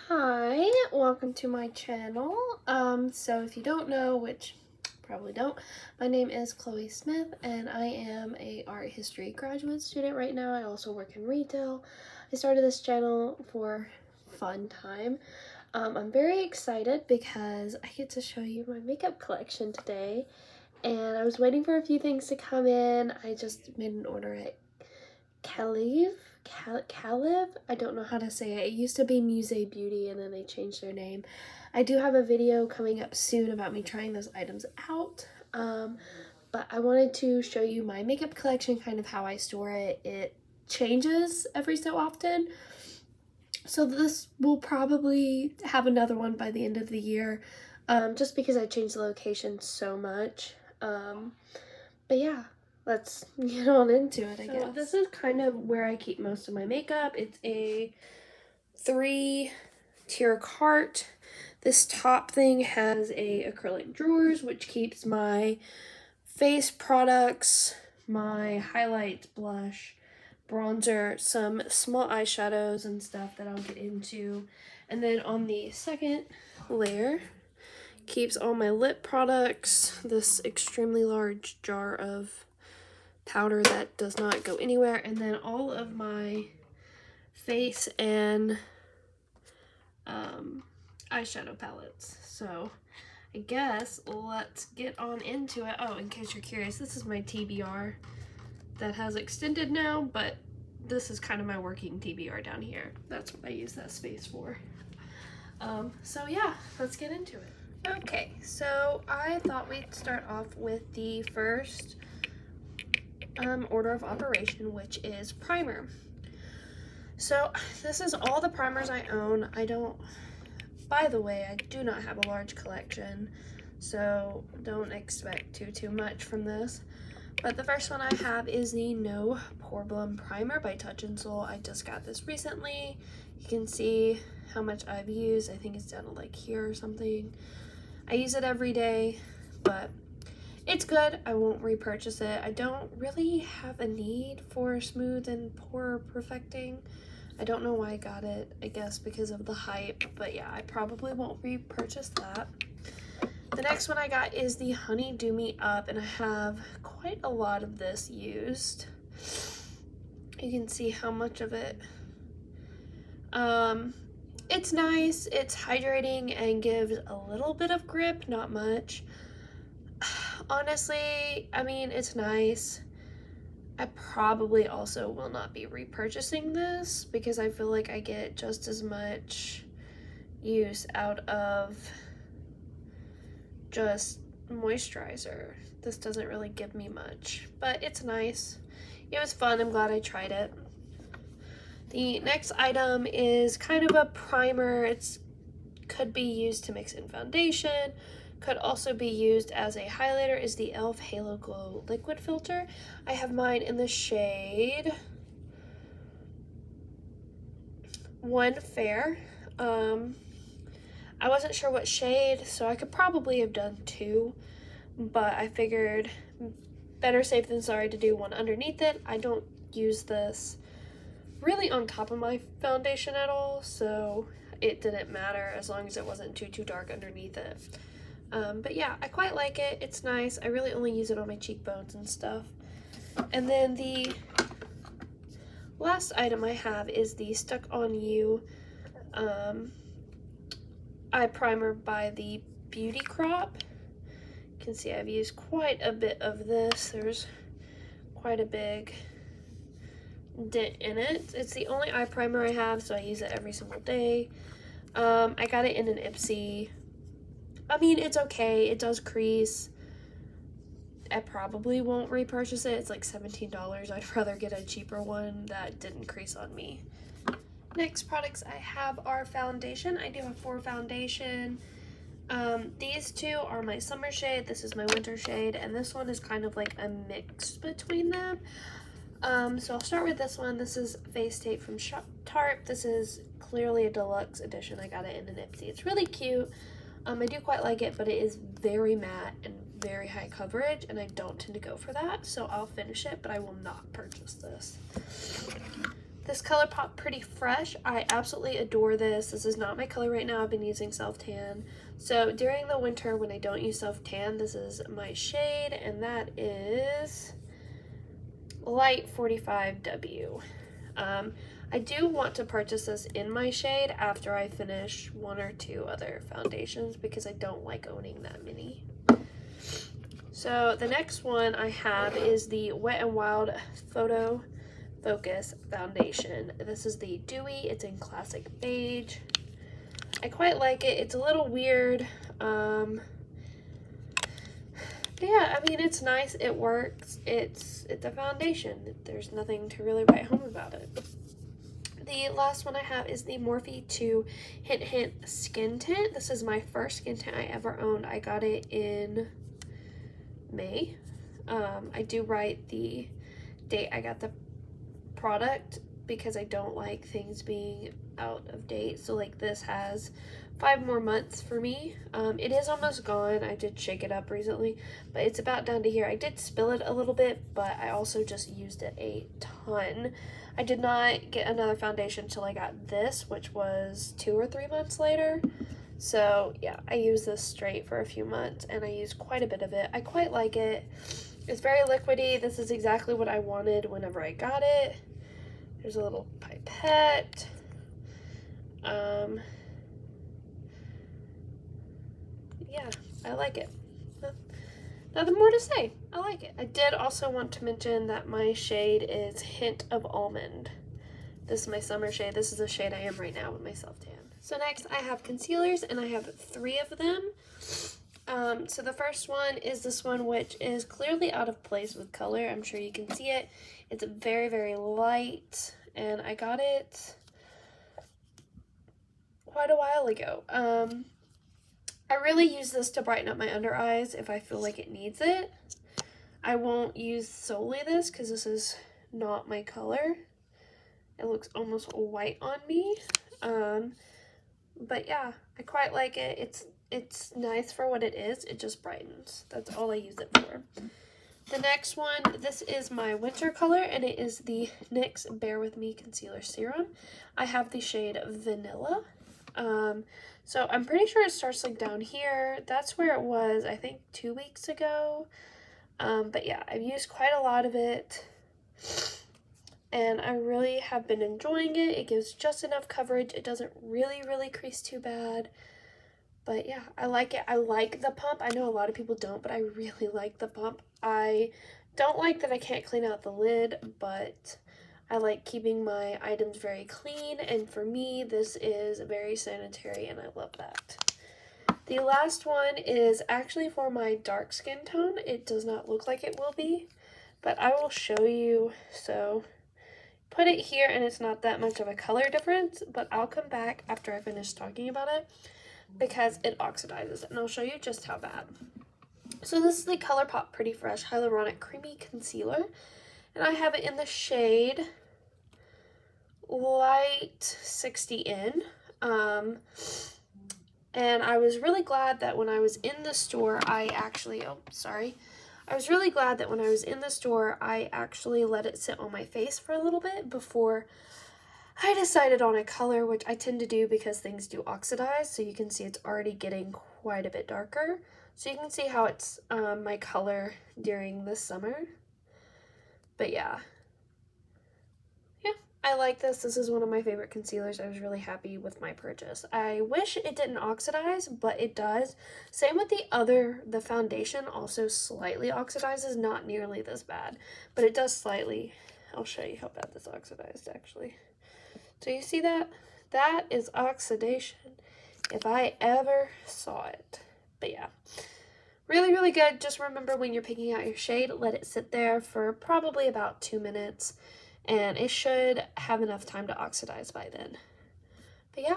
Hi, welcome to my channel. So if you don't know, which probably don't, my name is Chloe Smith and I am a art history graduate student right now. I also work in retail. I started this channel for fun time. I'm very excited because I get to show you my makeup collection today, and I was waiting for a few things to come in. I just made an order at Caleb. I don't know how to say it. It used to be Musée Beauty and then they changed their name. I do have a video coming up soon about me trying those items out. But I wanted to show you my makeup collection, kind of how I store it. It changes every so often. So this will probably have another one by the end of the year, just because I changed the location so much. But yeah. Let's get on into it, I guess. So this is kind of where I keep most of my makeup. It's a 3-tier cart. This top thing has a acrylic drawers, which keeps my face products, my highlights, blush, bronzer, some small eyeshadows and stuff that I'll get into. And then on the second layer, keeps all my lip products, this extremely large jar of powder that does not go anywhere, and then all of my face and eyeshadow palettes. So I guess let's get on into it. Oh, in case you're curious, this is my TBR that has extended now, but this is kind of my working TBR down here. That's what I use that space for. So yeah, let's get into it. Okay, so I thought we'd start off with the first order of operation, which is primer. So this is all the primers I own. By the way, I do not have a large collection, so don't expect too much from this. But the first one I have is the No Poreblem Primer by Touch in Sol. I just got this recently. You can see how much I've used. I think it's down to like here or something. I use it every day, but it's good. I won't repurchase it. I don't really have a need for smooth and pore perfecting. I don't know why I got it. I guess because of the hype, but yeah, I probably won't repurchase that. The next one I got is the Honey Do Me Up, and I have quite a lot of this used. You can see how much of it. It's nice. It's hydrating and gives a little bit of grip, not much. Honestly, I mean, it's nice. I probably also will not be repurchasing this because I feel like I get just as much use out of just moisturizer. This doesn't really give me much, but it's nice. It was fun. I'm glad I tried it. The next item is kind of a primer. It could be used to mix in foundation. Could also be used as a highlighter, is the e.l.f. Halo Glow Liquid Filter. I have mine in the shade One Fair. I wasn't sure what shade, so I could probably have done 2, but I figured better safe than sorry to do one underneath it. I don't use this really on top of my foundation at all, so it didn't matter as long as it wasn't too dark underneath it. But yeah, I quite like it. It's nice. I really only use it on my cheekbones and stuff. And then the last item I have is the Stuck On You eye primer by the Beauty Crop. You can see I've used quite a bit of this. There's quite a big dent in it. It's the only eye primer I have, so I use it every single day. I got it in an Ipsy. I mean, it's okay. It does crease. I probably won't repurchase it. It's like $17. I'd rather get a cheaper one that didn't crease on me. Next products I have are foundation. I do have 4 foundation. These 2 are my summer shade. This is my winter shade, and this one is kind of like a mix between them. So I'll start with this one. This is Face Tape from Tarte. This is clearly a deluxe edition. I got it in an Ipsy. It's really cute. I do quite like it, but it is very matte and very high coverage, and I don't tend to go for that, so I'll finish it, but I will not purchase this. this ColourPop Pretty Fresh. I absolutely adore this. This is not my color right now. I've been using Self Tan. So during the winter when I don't use Self Tan, this is my shade, and that is Light 45W. I do want to purchase this in my shade after I finish one or two other foundations because I don't like owning that many. So the next one I have is the Wet n Wild Photo Focus Foundation. This is the Dewy. It's in Classic Beige. I quite like it. It's a little weird. But yeah, I mean, it's nice. It works. It's a foundation. There's nothing to really write home about it. The last one I have is the Morphe 2 Hint Hint Skin Tint. This is my first skin tint I ever owned. I got it in May. I do write the date I got the product because I don't like things being out of date. So like this has 5 more months for me. It is almost gone. I did shake it up recently, but it's about down to here. I did spill it a little bit, but I also just used it a ton. I did not get another foundation until I got this, which was 2 or 3 months later. So yeah, I used this straight for a few months and I used quite a bit of it. I quite like it. It's very liquidy. This is exactly what I wanted whenever I got it. There's a little pipette. Yeah, I like it. Nothing more to say. I like it. I did also want to mention that my shade is Hint of Almond. This is my summer shade. This is the shade I am right now with my Self Tan. So next I have concealers, and I have 3 of them. So the first one is this one, which is clearly out of place with color. I'm sure you can see it. It's very, very light, and I got it quite a while ago. I really use this to brighten up my under eyes if I feel like it needs it. I won't use solely this because this is not my color. It looks almost white on me. But yeah, I quite like it. It's nice for what it is. It just brightens. That's all I use it for. The next one, this is my winter color, and it is the NYX Bare With Me Concealer Serum. I have the shade Vanilla. So I'm pretty sure it starts like down here. That's where it was, I think, 2 weeks ago. But yeah, I've used quite a lot of it, and I really have been enjoying it. It gives just enough coverage. It doesn't really crease too bad. But yeah, I like it. I like the pump. I know a lot of people don't, but I really like the pump. I don't like that I can't clean out the lid, but I like keeping my items very clean, and for me, this is very sanitary, and I love that. The last one is actually for my dark skin tone. It does not look like it will be, but I will show you. So put it here, and it's not that much of a color difference, but I'll come back after I finish talking about it because it oxidizes, and I'll show you just how bad. So this is the ColourPop Pretty Fresh Hyaluronic Creamy Concealer, and I have it in the shade Light 60N. And I was really glad that when I was in the store, I was really glad that when I was in the store, I actually let it sit on my face for a little bit before I decided on a color, which I tend to do because things do oxidize. So you can see it's already getting quite a bit darker. So you can see how it's my color during the summer. But yeah. I like this. This is one of my favorite concealers. I was really happy with my purchase. I wish it didn't oxidize, but it does. Same with the foundation also slightly oxidizes, not nearly this bad, but it does slightly. I'll show you how bad this oxidized actually. So you see that? That is oxidation if I ever saw it. But yeah, really good. Just remember when you're picking out your shade, let it sit there for probably about 2 minutes. And it should have enough time to oxidize by then. But yeah,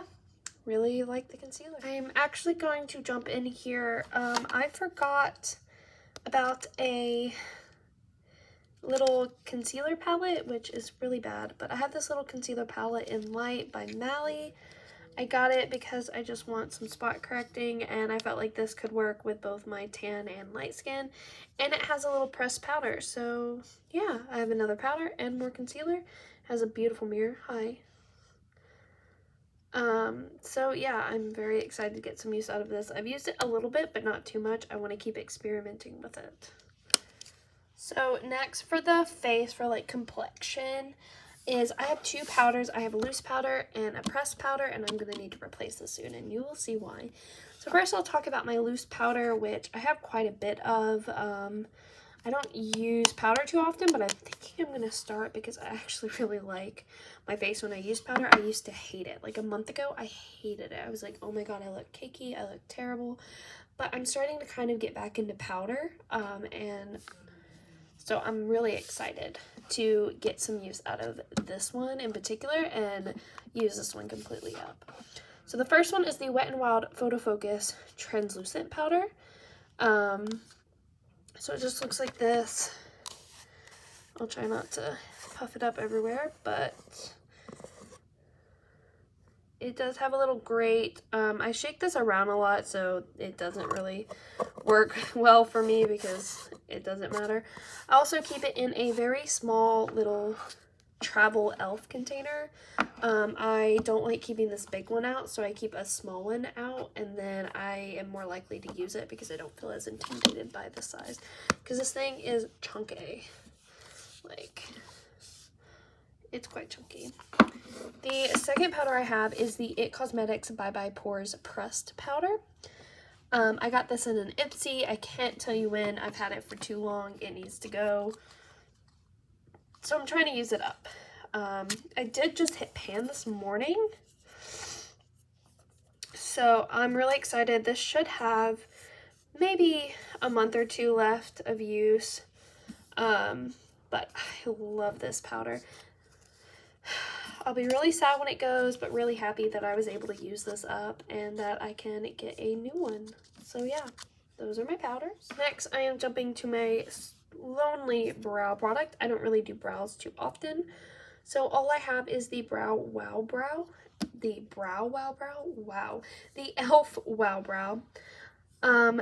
really like the concealer. I'm actually going to jump in here. I forgot about a little concealer palette, which is really bad. But I have this little concealer palette in Light by Mally. I got it because I just want some spot correcting, and I felt like this could work with both my tan and light skin, and it has a little pressed powder. So yeah, I have another powder and more concealer, Has a beautiful mirror. Hi. So yeah, I'm very excited to get some use out of this. I've used it a little bit, but not too much. I want to keep experimenting with it. So next for the face, for like complexion, is I have two powders. I have a loose powder and a pressed powder, and I'm going to need to replace this soon, and you will see why. So first I'll talk about my loose powder, which I have quite a bit of. I don't use powder too often, but I'm thinking I'm going to start because I actually really like my face when I use powder. I used to hate it. Like a month ago, I hated it. I was like, oh my god, I look cakey, I look terrible. But I'm starting to kind of get back into powder, and so I'm really excited to get some use out of this one in particular and use this one completely up. So the first one is the Wet n Wild Photo Focus Translucent Powder. So it just looks like this. I'll try not to puff it up everywhere, but it does have a little grate. I shake this around a lot, so it doesn't really work well for me because it doesn't matter. I also keep it in a very small little travel elf container. I don't like keeping this big one out, so I keep a small one out, and then I am more likely to use it because I don't feel as intimidated by the size, because this thing is chunky. Like, it's quite chunky. The second powder I have is the It Cosmetics Bye Bye Pores Pressed Powder. I got this in an Ipsy. I can't tell you when. I've had it for too long. It needs to go. So I'm trying to use it up. I did just hit pan this morning, so I'm really excited. This should have maybe a month or two left of use, but I love this powder. I'll be really sad when it goes, but really happy that I was able to use this up and that I can get a new one. So yeah, those are my powders. Next, I am jumping to my Lonely brow product. I don't really do brows too often, so all I have is the Brow Wow Brow. The e.l.f. Wow Brow.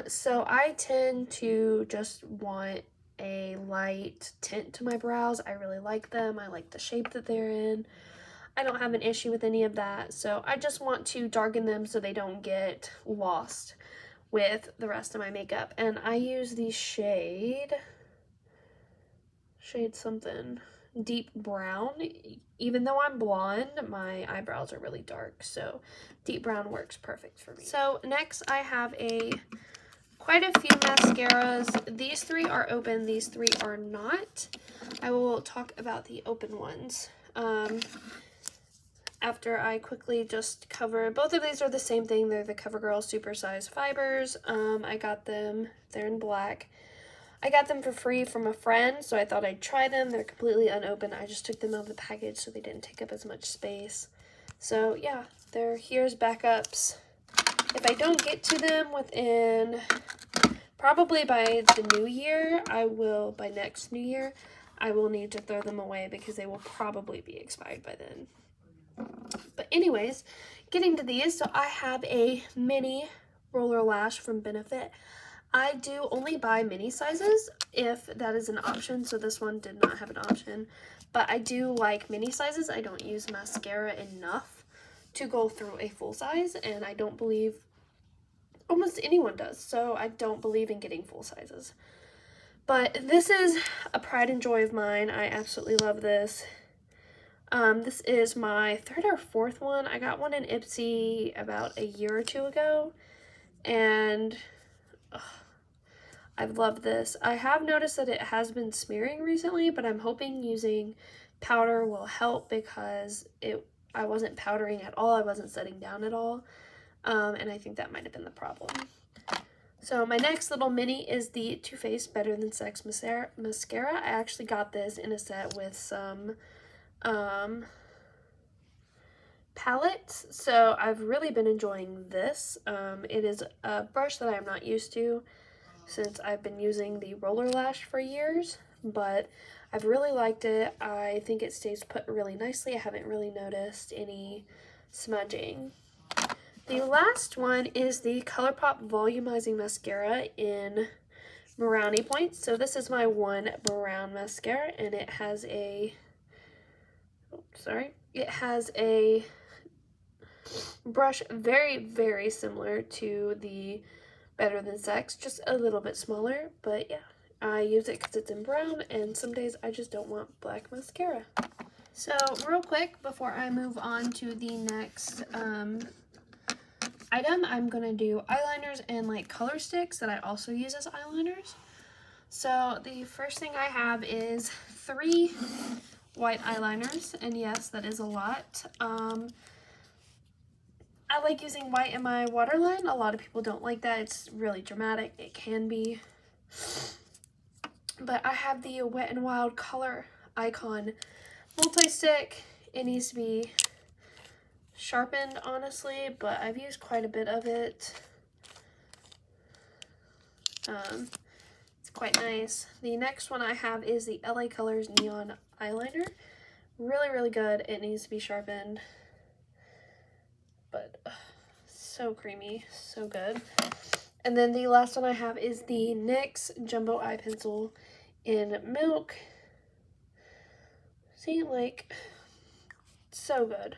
So I tend to just want a light tint to my brows. I really like them. I like the shape that they're in. I don't have an issue with any of that, so I just want to darken them so they don't get lost with the rest of my makeup. And I use the shade something, deep brown. Even though I'm blonde, my eyebrows are really dark, so deep brown works perfect for me. So next I have quite a few mascaras. These three are open, these three are not. I will talk about the open ones after I quickly just cover. Both of these are the same thing. They're the CoverGirl Supersize Fibers. I got them, they're in black. I got them for free from a friend, so I thought I'd try them. They're completely unopened. I just took them out of the package so they didn't take up as much space. So yeah, here's backups. If I don't get to them within, probably by the new year, by next new year, I will need to throw them away because they will probably be expired by then. But anyways, getting to these, so I have a mini roller lash from Benefit. I do only buy mini sizes if that is an option, so this one did not have an option. But I do like mini sizes. I don't use mascara enough to go through a full size, and I don't believe almost anyone does, so I don't believe in getting full sizes. But this is a pride and joy of mine. I absolutely love this. This is my third or fourth one. I got one in Ipsy about a year or two ago, and I've loved this. I have noticed that it has been smearing recently, but I'm hoping using powder will help because I wasn't powdering at all. I wasn't setting down at all, and I think that might have been the problem. So my next little mini is the Too Faced Better Than Sex mascara. I actually got this in a set with some palettes, so I've really been enjoying this. It is a brush that I'm not used to since I've been using the roller lash for years, but I've really liked it. I think it stays put really nicely. I haven't really noticed any smudging. The last one is the ColourPop Volumizing Mascara in Brownie Points. So this is my one brown mascara, and it has a sorry. It has a brush very, very similar to the Better Than Sex, just a little bit smaller, but yeah. I use it because it's in brown, and some days I just don't want black mascara. So real quick, before I move on to the next item, I'm going to do eyeliners and like color sticks that I also use as eyeliners. So the first thing I have is 3 white eyeliners, and yes, that is a lot. I like using white in my waterline. A lot of people don't like that. It's really dramatic. It can be. But I have the Wet n Wild Color Icon multi-stick. It needs to be sharpened, honestly, but I've used quite a bit of it. It's quite nice. The next one I have is the LA Colors Neon Eyeliner. Really, really good. It needs to be sharpened. But so creamy, so good. And then the last one I have is the NYX Jumbo Eye Pencil in Milk. See, like, so good.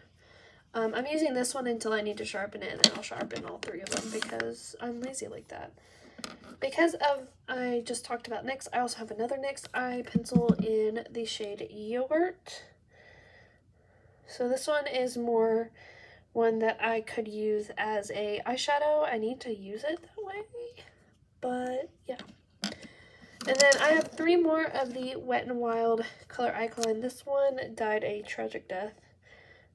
I'm using this one until I need to sharpen it, and then I'll sharpen all 3 of them because I'm lazy like that. Because I just talked about NYX, I also have another NYX eye pencil in the shade Yogurt. So this one is more one that I could use as a eyeshadow. I need to use it that way, but yeah. And then I have 3 more of the Wet n Wild Color Icon. This one died a tragic death.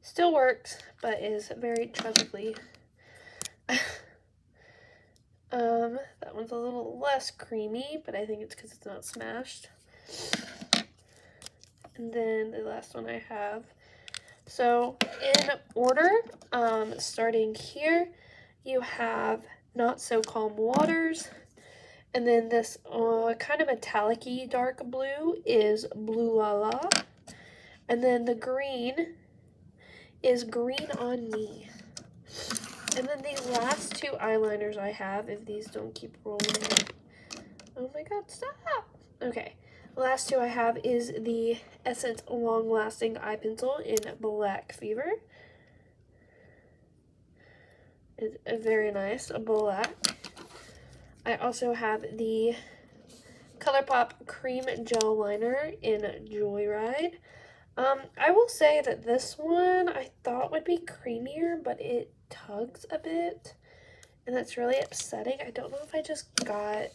Still works, but is very tragically. That one's a little less creamy, but I think it's because it's not smashed. And then the last one I have. So in order, starting here, you have Not So Calm Waters. And then this kind of metallic-y dark blue is Blue La La. And then the green is Green on Me. And then the last 2 eyeliners I have, if these don't keep rolling. Oh my god, stop! Okay. The last 2 I have is the Essence Long Lasting Eye Pencil in Black Fever. It's a very nice black. I also have the ColourPop Cream Gel Liner in Joyride. I will say that this one I thought would be creamier, but it tugs a bit, and that's really upsetting. I don't know if I just got...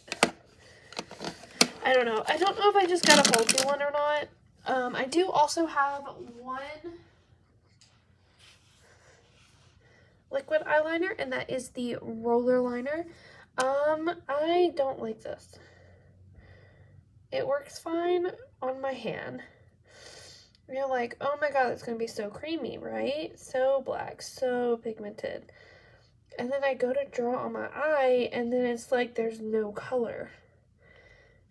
I don't know if I just got a faulty one or not. I do also have one liquid eyeliner, and that is the Roller Liner. I don't like this. It works fine on my hand. You're like, oh my god, it's gonna be so creamy, right? So black, so pigmented. And then I go to draw on my eye, and then it's like there's no color.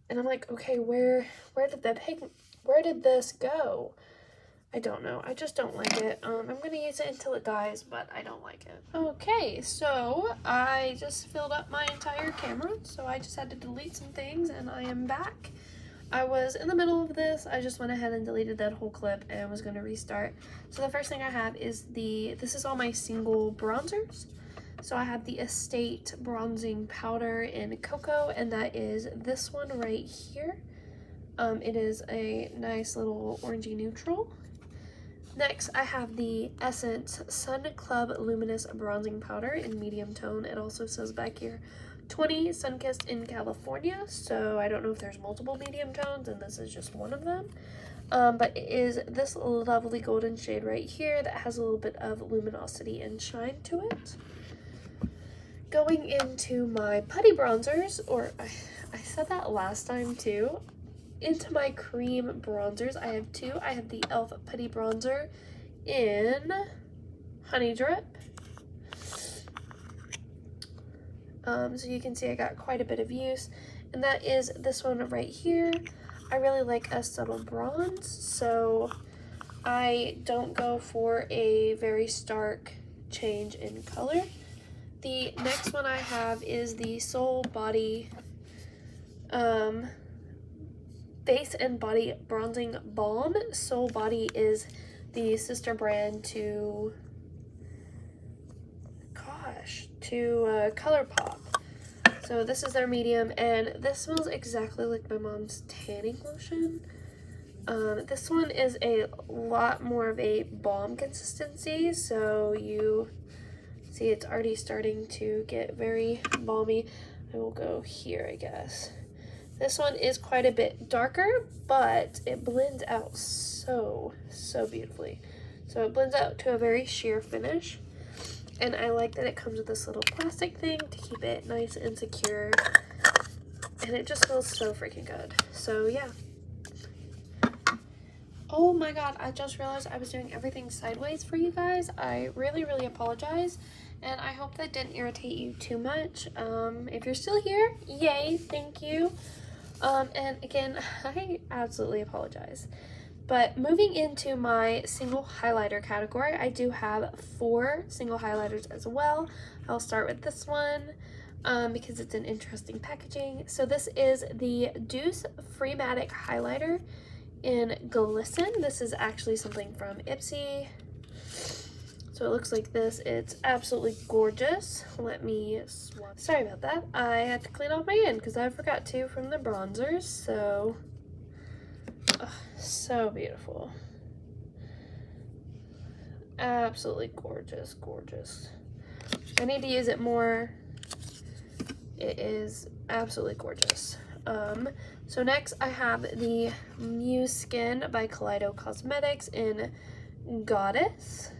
And I'm like, okay, where did this go? I don't know. I just don't like it. I'm going to use it until it dies, but I don't like it. Okay, so I just filled up my entire camera, so I just had to delete some things, and I am back. I was in the middle of this. I just went ahead and deleted that whole clip and was going to restart. So the first thing I have is this is all my single bronzers. So I have the Estate Bronzing Powder in Cocoa, and that is this one right here. It is a nice little orangey neutral. Next, I have the Essence Sun Club Luminous Bronzing Powder in medium tone. It also says back here, 20 Sunkissed in California, so I don't know if there's multiple medium tones, and this is just one of them. But it is this lovely golden shade right here that has a little bit of luminosity and shine to it. Going into my putty bronzers, or I said that last time too, into my cream bronzers, I have 2. I have the e.l.f. Putty Bronzer in Honey Drip. So you can see I got quite a bit of use, and that is this one right here. I really like a subtle bronze, so I don't go for a very stark change in color. The next one I have is the Soul Body Face and Body Bronzing Balm. Soul Body is the sister brand to, ColourPop. So this is their medium, and this smells exactly like my mom's tanning lotion. This one is a lot more of a balm consistency, so you see it's already starting to get very balmy. I will go here, I guess. This one is quite a bit darker, but it blends out so beautifully. So it blends out to a very sheer finish, and I like that it comes with this little plastic thing to keep it nice and secure, and it just smells so freaking good. So yeah. Oh my god, I just realized I was doing everything sideways for you guys. I really apologize, and I hope that didn't irritate you too much. If you're still here, yay, thank you. And again, I absolutely apologize. But moving into my single highlighter category, I do have 4 single highlighters as well. I'll start with this one because it's an interesting packaging. So this is the Deuce Freematic Highlighter in Glisten. This is actually something from Ipsy. So it looks like this. It's absolutely gorgeous. Let me swap. Sorry about that. I had to clean off my hand because I forgot to from the bronzers. So, so beautiful. Absolutely gorgeous, gorgeous. I need to use it more. It is absolutely gorgeous. So next I have the Muse Skin by Kaleido Cosmetics in Goddess.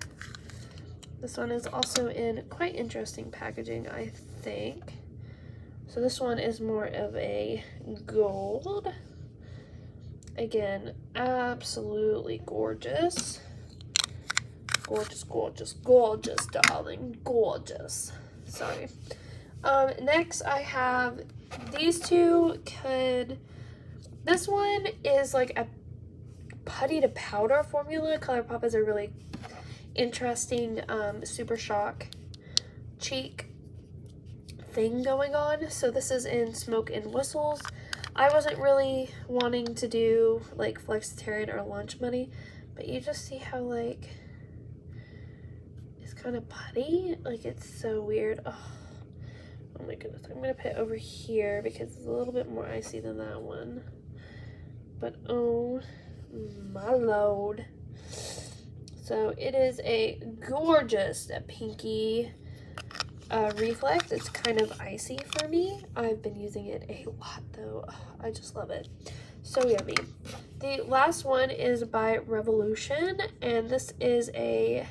This one is also in quite interesting packaging, I think. So this one is more of a gold. Again, absolutely gorgeous. Gorgeous, gorgeous, gorgeous, darling. Gorgeous. Sorry. Next I have these two. This one is like a putty to powder formula. ColourPop is a really interesting Super Shock cheek thing going on. So this is in Smoke and Whistles. I wasn't really wanting to do like Flexitarian or Lunch Money, but you just see how like it's kind of putty. Like it's so weird. Oh my goodness. I'm gonna put it over here because it's a little bit more icy than that one. But oh my lord. So it is a gorgeous pinky reflex. It's kind of icy for me. I've been using it a lot though. Oh, I just love it. So yummy. The last one is by Revolution, and this is a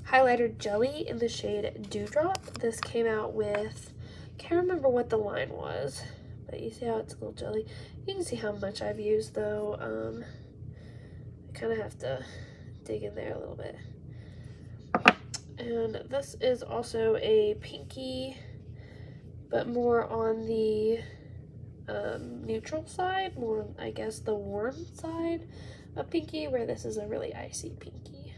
highlighter jelly in the shade Dewdrop. This came out with, can't remember what the line was, but you see how it's a little jelly. You can see how much I've used though. I kind of have to dig in there a little bit. And this is also a pinky, but more on the neutral side, more I guess the warm side of pinky, where this is a really icy pinky.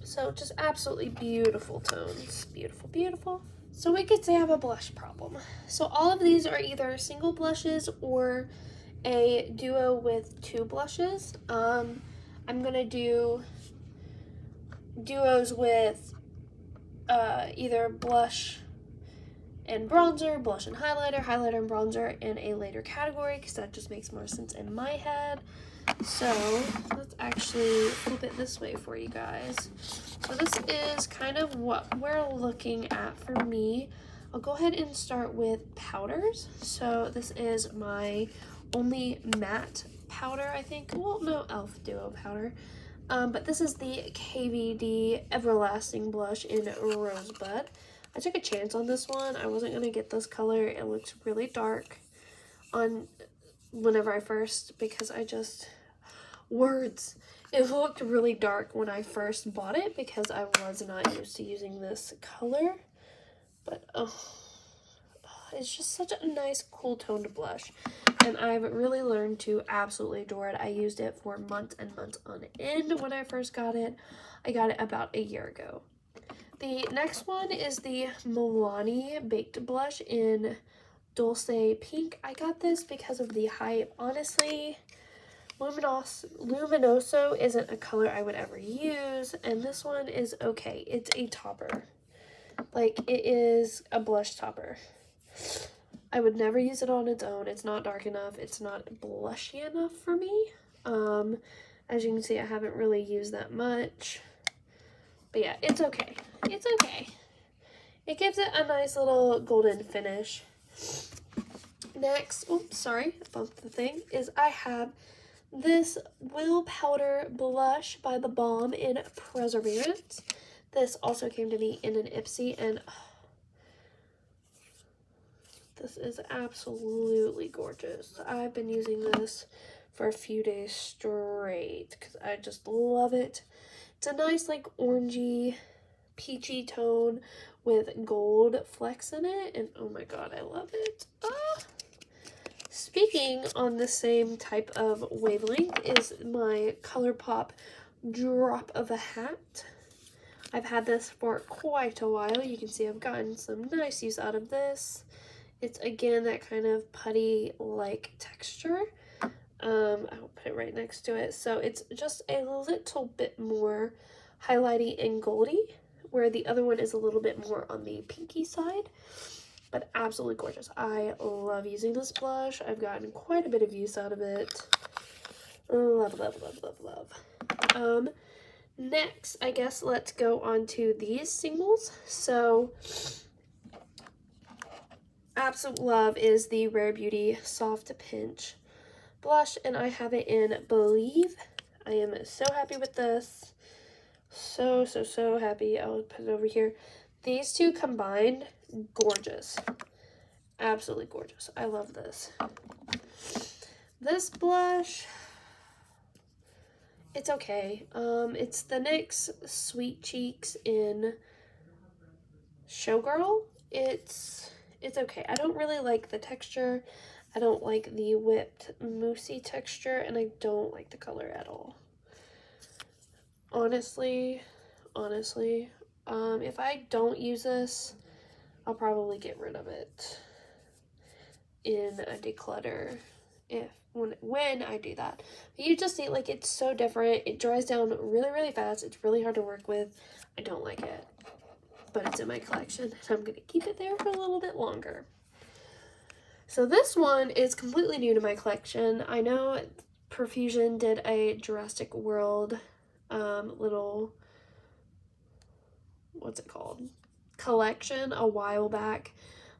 So just absolutely beautiful tones. Beautiful, beautiful. So we could say I have a blush problem. So all of these are either single blushes or a duo with 2 blushes. I'm gonna do duos with either blush and bronzer, blush and highlighter, highlighter and bronzer in a later category because that just makes more sense in my head. So let's actually flip it this way for you guys. So this is kind of what we're looking at for me. I'll go ahead and start with powders. So this is my only matte powder, I think. Well, no, e.l.f. Duo powder. But this is the KVD Everlasting Blush in Rosebud. I took a chance on this one. I wasn't going to get this color. It looks really dark on whenever I first, because I just, words. It looked really dark when I first bought it because I was not used to using this color. But, it's just such a nice, cool toned blush. And I've really learned to absolutely adore it. I used it for months and months on end when I first got it. I got it about a year ago. The next one is the Milani Baked Blush in Dulce Pink. I got this because of the hype. Honestly, Luminoso isn't a color I would ever use, and this one is okay. It's a topper. Like, it is a blush topper. I would never use it on its own. It's not dark enough. It's not blushy enough for me. As you can see, I haven't really used that much. But yeah, it's okay. It's okay. It gives it a nice little golden finish. Next, oops, sorry, I bumped the thing, is I have this Will Powder Blush by The Balm in Perseverance. This also came to me in an Ipsy, and this is absolutely gorgeous. I've been using this for a few days straight because I just love it. It's a nice, like, orangey, peachy tone with gold flecks in it, and oh my god, I love it. Speaking on the same type of wavelength is my ColourPop Drop of a Hat. I've had this for quite a while. You can see I've gotten some nice use out of this. It's, again, that kind of putty-like texture. I'll put it right next to it. So it's just a little bit more highlighty and goldy, where the other one is a little bit more on the pinky side. But absolutely gorgeous. I love using this blush. I've gotten quite a bit of use out of it. Love, love, love, love, love. Next, I guess let's go on to these singles. So, absolute love is the Rare Beauty Soft Pinch blush, and I have it in Believe. I am so happy with this. So, so, so happy. I'll put it over here. These two combined, gorgeous. Absolutely gorgeous. I love this. This blush, it's okay. It's the NYX Sweet Cheeks in Showgirl. It's okay. I don't really like the texture. I don't like the whipped moussey texture, and I don't like the color at all. Honestly, if I don't use this, I'll probably get rid of it in a declutter when I do that. But you just see, like, it's so different. It dries down really, really fast. It's really hard to work with. I don't like it, but it's in my collection, and I'm going to keep it there for a little bit longer. So this one is completely new to my collection. I know Profusion did a Jurassic World little, what's it called, collection a while back.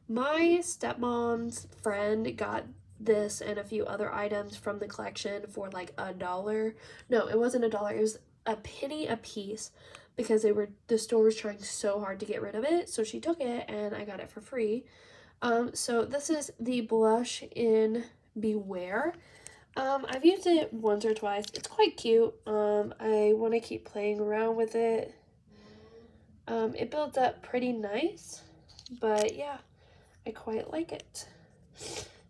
My stepmom's friend got this and a few other items from the collection for like $1. No, it wasn't $1. It was a penny a piece because the store was trying so hard to get rid of it. So she took it and I got it for free. So this is the blush in Beware. I've used it once or twice. It's quite cute. I want to keep playing around with it. It builds up pretty nice, but yeah, I quite like it.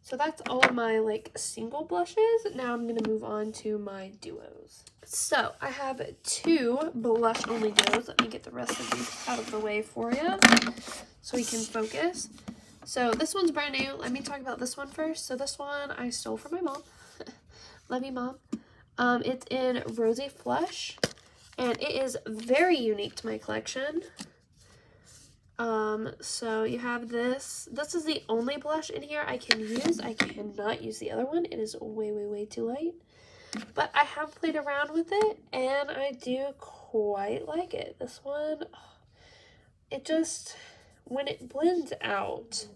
So that's all of my like single blushes. Now I'm gonna move on to my duos. So I have 2 blush only duos. Let me get the rest of these out of the way for you so we can focus. So this one's brand new. Let me talk about this one first. So this one I stole from my mom. Love you, Mom. It's in Rosy Flush, and it is very unique to my collection. So you have this. This is the only blush in here I can use. I cannot use the other one. It is way, way, way too light. But I have played around with it, and I do quite like it. This one, it just, when it blends out,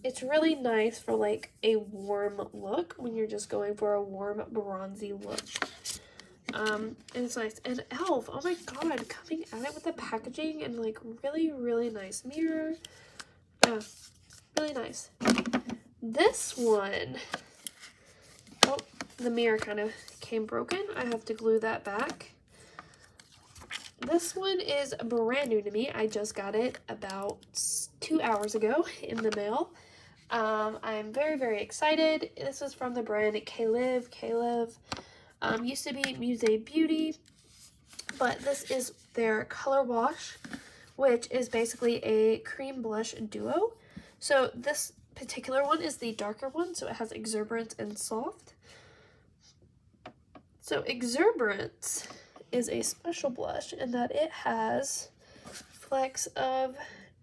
it's really nice for like a warm look when you're just going for a warm bronzy look. And it's nice. And e.l.f., oh my god, coming at it with the packaging and like really, really nice mirror. Really nice. This one, oh, the mirror kind of came broken. I have to glue that back. This one is brand new to me. I just got it about 2 hours ago in the mail. I'm very, very excited. This is from the brand K-Live. K-Live used to be Musée Beauty, but this is their Color Wash, which is basically a cream blush duo. So this particular one is the darker one, so it has exuberance and soft. So Exuberance is a special blush in that it has flecks of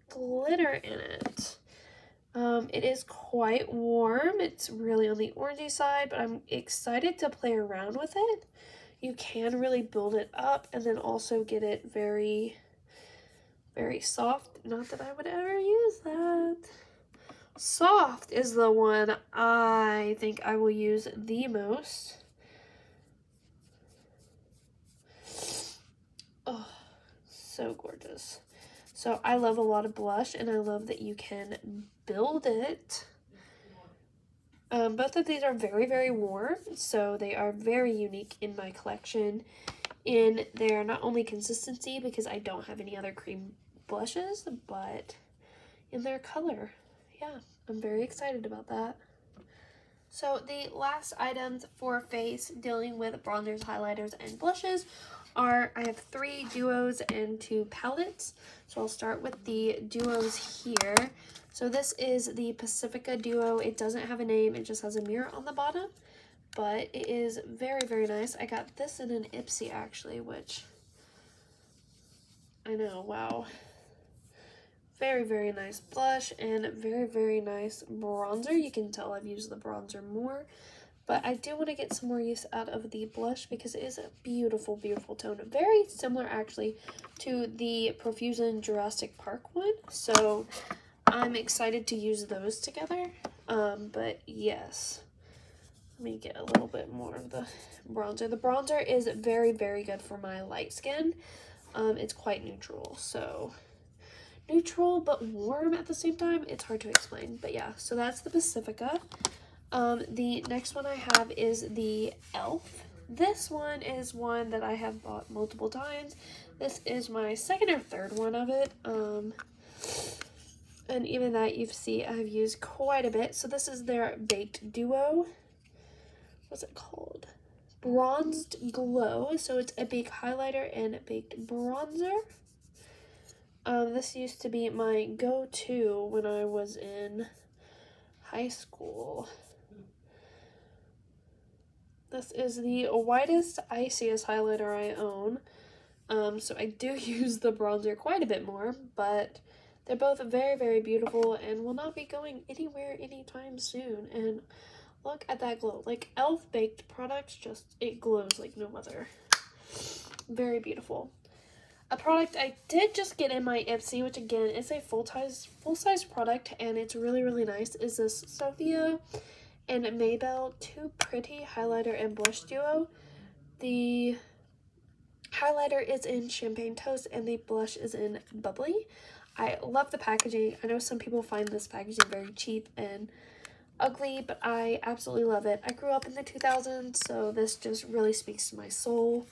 glitter in it. It is quite warm. It's really on the orangey side, but I'm excited to play around with it. You can really build it up and then also get it very, very soft. Not that I would ever use that. Soft is the one I think I will use the most. Oh, so gorgeous. So I love a lot of blush, and I love that you can build it. Both of these are very, very warm, so they are very unique in my collection in their not only consistency, because I don't have any other cream blushes, but in their color. Yeah, I'm very excited about that. So the last items for face dealing with bronzers, highlighters, and blushes are, I have 3 duos and 2 palettes. So I'll start with the duos here. So this is the Pacifica duo. It doesn't have a name, it just has a mirror on the bottom, but it is very, very nice. I got this in an Ipsy actually, which I know, wow. Very, very nice blush and very, very nice bronzer. You can tell I've used the bronzer more, but I do want to get some more use out of the blush because it is a beautiful, beautiful tone. Very similar actually to the Profusion Jurassic Park one, so I'm excited to use those together. But yes, let me get a little bit more of the bronzer. The bronzer is very, very good for my light skin. It's quite neutral, so neutral but warm at the same time. It's hard to explain, but yeah, so that's the Pacifica. The next one I have is the e.l.f. This one is one that I have bought multiple times. This is my second or third one of it. And even that you see I've used quite a bit. So this is their Baked Duo. What's it called? Bronzed Glow. So it's a baked highlighter and a baked bronzer. This used to be my go-to when I was in high school. This is the whitest, iciest highlighter I own. So I do use the bronzer quite a bit more, but they're both very, very beautiful and will not be going anywhere anytime soon. And look at that glow. Like e.l.f. baked products, just, it glows like no other. Very beautiful. A product I did just get in my Ipsy, which again is a full-size product, and it's really, really nice, is this Sophia and Maybelle Too Pretty Highlighter and Blush Duo. The highlighter is in Champagne Toast and the blush is in Bubbly. I love the packaging. I know some people find this packaging very cheap and ugly, but I absolutely love it. I grew up in the 2000s, so this just really speaks to my soul.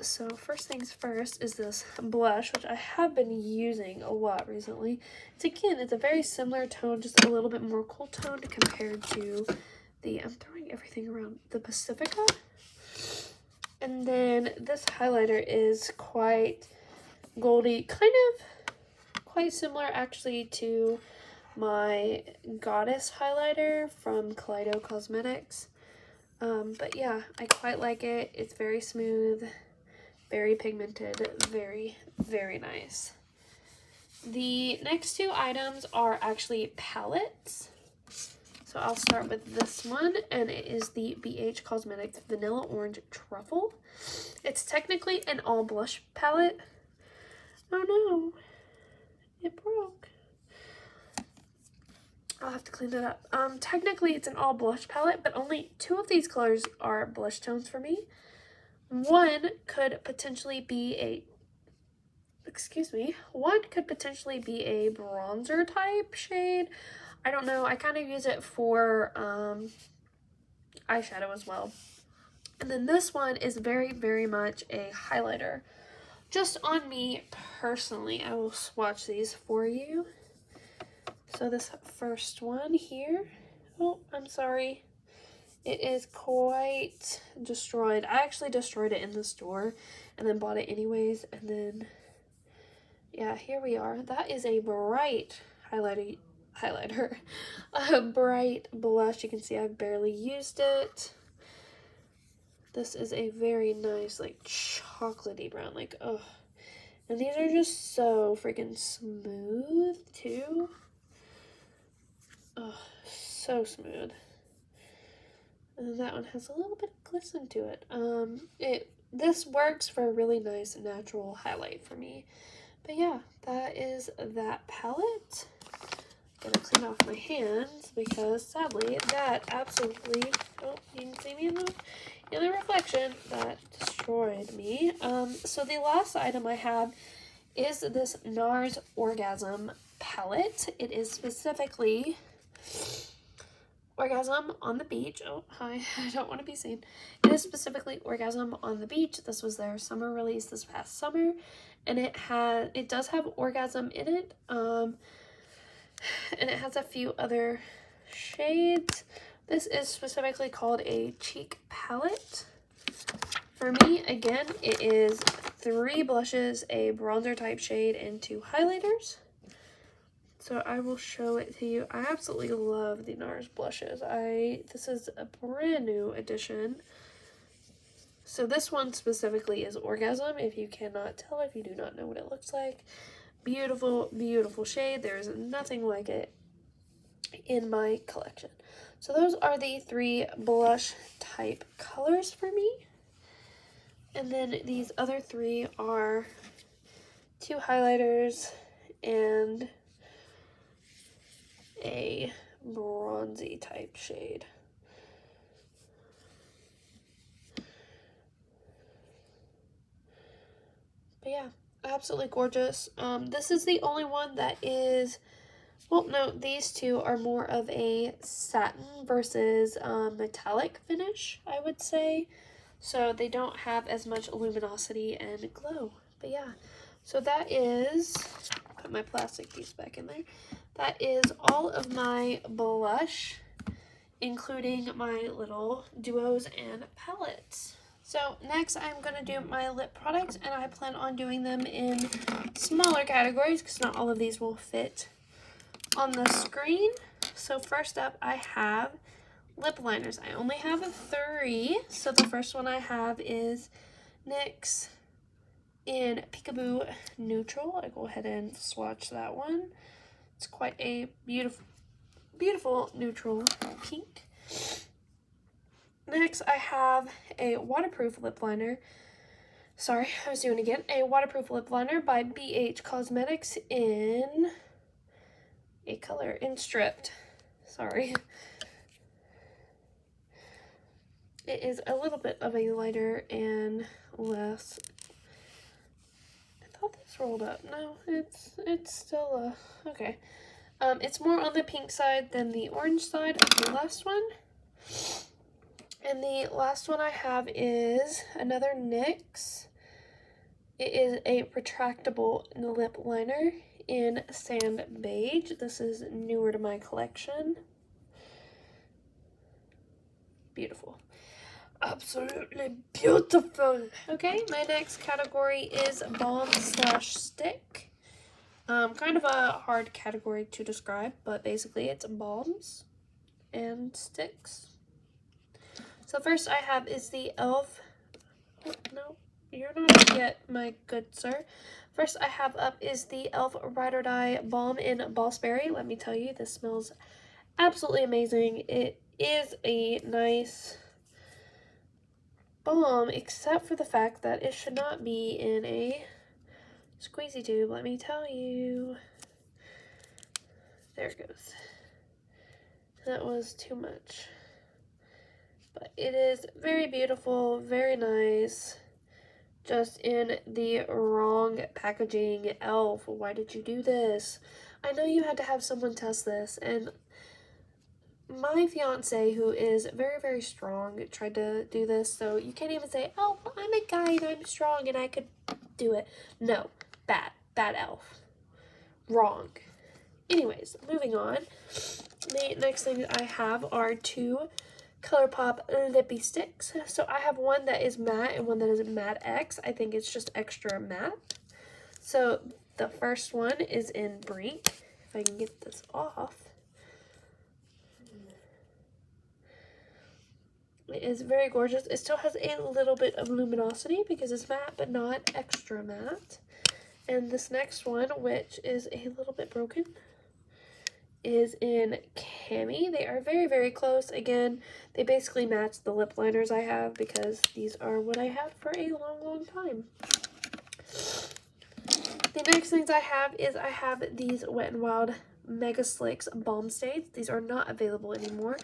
So first things first is this blush, which I have been using a lot recently. It's a very similar tone, just a little bit more cool toned compared to the, I'm throwing everything around, the Pacifica. And then this highlighter is quite goldy, quite similar actually to my Goddess highlighter from Kaleido Cosmetics. But yeah, I quite like it. It's very smooth, very pigmented, very, very nice. The next 2 items are actually palettes. So I'll start with this one, and it is the BH Cosmetics Vanilla Orange Truffle. It's technically an all blush palette. Oh no, it broke. I'll have to clean that up. Technically it's an all blush palette, but only 2 of these colors are blush tones for me. One could potentially be a bronzer type shade. I don't know. I kind of use it for eyeshadow as well. And then this one is very, very much a highlighter. Just on me personally, I will swatch these for you. So this first one here, oh, I'm sorry, it is quite destroyed. I actually destroyed it in the store and then bought it anyways, and then, yeah, here we are. That is a bright highlighter, a bright blush. You can see I've barely used it. This is a very nice, like, chocolatey brown. Like, oh. And these are just so freaking smooth, too. Oh, so smooth. And that one has a little bit of glisten to it. This works for a really nice natural highlight for me. But yeah, that is that palette. Gonna clean off my hands because sadly that absolutely, oh, you can see me in the reflection, that destroyed me. So the last item I have is this NARS Orgasm palette. It is specifically Orgasm on the Beach. Oh, hi, I don't want to be seen. It is specifically Orgasm on the Beach. This was their summer release this past summer, and it does have Orgasm in it. And it has a few other shades. This is specifically called a cheek palette. For me, again, it is 3 blushes, a bronzer type shade, and 2 highlighters. So I will show it to you. I absolutely love the NARS blushes. This is a brand new addition. So this one specifically is Orgasm, if you cannot tell, if you do not know what it looks like. Beautiful, beautiful shade. There is nothing like it in my collection. So those are the 3 blush type colors for me. And then these other 3 are 2 highlighters and a bronzy type shade. But yeah, absolutely gorgeous. This is the only one that is, well, no, these 2 are more of a satin versus metallic finish, I would say. So they don't have as much luminosity and glow. But yeah, so that is, put my plastic piece back in there. That is all of my blush, including my little duos and palettes. So next I'm going to do my lip products, and I plan on doing them in smaller categories because not all of these will fit on the screen. So first up I have lip liners. I only have 3. So the first one I have is NYX in Peekaboo Neutral. I go ahead and swatch that one. It's quite a beautiful, beautiful neutral pink. Next, I have a waterproof lip liner. Sorry, I was doing it again. A waterproof lip liner by BH Cosmetics in a color in Stripped. Sorry. It is a little bit of a lighter and less. I thought this rolled up. No, it's still okay. It's more on the pink side than the orange side of the last one. And the last one I have is another NYX. It is a retractable lip liner in Sand Beige. This is newer to my collection. Beautiful. Absolutely beautiful. Okay, my next category is balm/stick. Kind of a hard category to describe, but basically it's balms and sticks. So first I have is the e.l.f. Oh, no, you're not yet, my good sir. First I have up is the e.l.f. Ride or Die Balm in Bossberry. Let me tell you, this smells absolutely amazing. It is a nice balm, except for the fact that it should not be in a squeezy tube, let me tell you. There it goes. That was too much. But it is very beautiful, very nice. Just in the wrong packaging. e.l.f., why did you do this? I know you had to have someone test this, and my fiance, who is very, very strong, tried to do this, so you can't even say, oh, well, I'm a guy and I'm strong and I could do it. No, bad e.l.f. Wrong. Anyways, moving on. The next thing I have are 2 ColourPop lippy sticks. So I have one that is matte and one that is matte X. I think it's just extra matte. So the first one is in Brink. If I can get this off. It is very gorgeous. It still has a little bit of luminosity because it's matte, but not extra matte. And this next one, which is a little bit broken, is in Cami. They are very, very close. Again, they basically match the lip liners I have because these are what I had for a long, long time. The next things I have is I have these Wet n Wild Mega Slicks Balm Stains. These are not available anymore.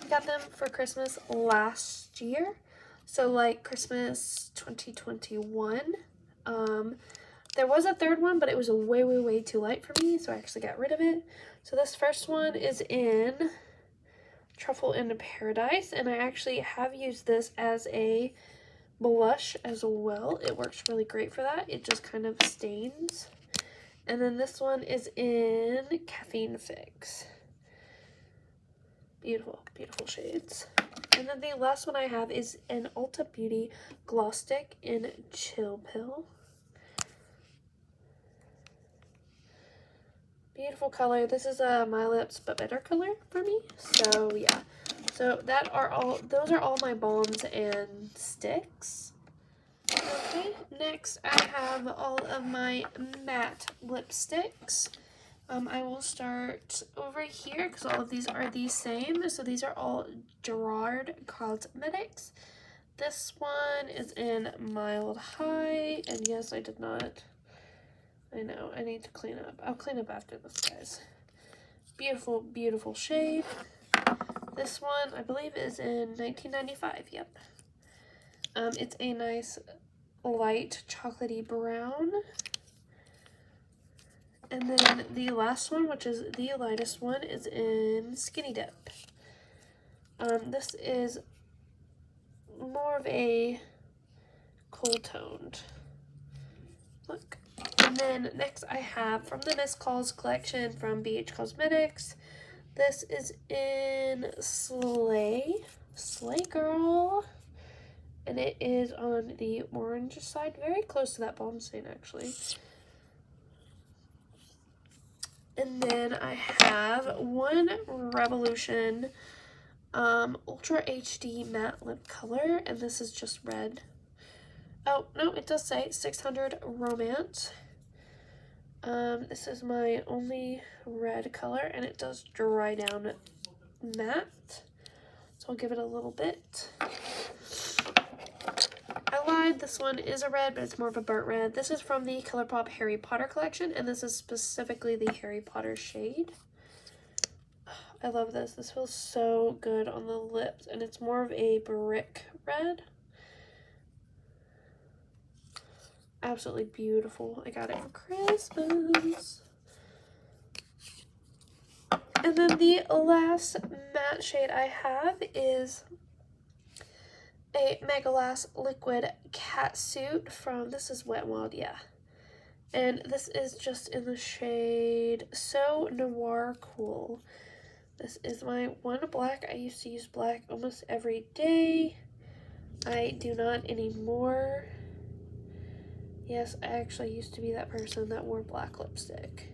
I got them for Christmas last year. So like Christmas 2021. There was a third one, but it was way, way, way too light for me, so I actually got rid of it. So this first one is in Truffle in Paradise, and I actually have used this as a blush as well. It works really great for that. It just kind of stains. And then this one is in Caffeine Fix. Beautiful, beautiful shades. And then the last one I have is an Ulta Beauty Gloss Stick in Chill Pill. Beautiful color. This is a My Lips But Better color for me. So yeah. So those are all my balms and sticks. Okay, next I have all of my matte lipsticks. I will start over here because all of these are the same. So these are all Gerard Cosmetics. This one is in Mild High, and yes, I did not. I know, I need to clean up. I'll clean up after this, guys. Beautiful, beautiful shade. This one, I believe, is in 1995. Yep. It's a nice light chocolatey brown. And then the last one, which is the lightest one, is in Skinny Dip. This is more of a cool toned look. And then next I have from the Miss Calls collection from BH Cosmetics. This is in Slay Girl. And it is on the orange side, very close to that balm stain actually. And then I have one Revolution Ultra HD Matte Lip Color, and this is just red. Oh, no, it does say 600 Romance. This is my only red color, and it does dry down matte. So I'll give it a little bit. I lied, this one is a red, but it's more of a burnt red. This is from the ColourPop Harry Potter collection, and this is specifically the Harry Potter shade. I love this. This feels so good on the lips, and it's more of a brick red. Absolutely beautiful. I got it for Christmas. And then the last matte shade I have is a Megalass Liquid Catsuit from, this is Wet n Wild, yeah. And this is just in the shade So Noir Cool. This is my one black. I used to use black almost every day. I do not anymore. Yes, I actually used to be that person that wore black lipstick.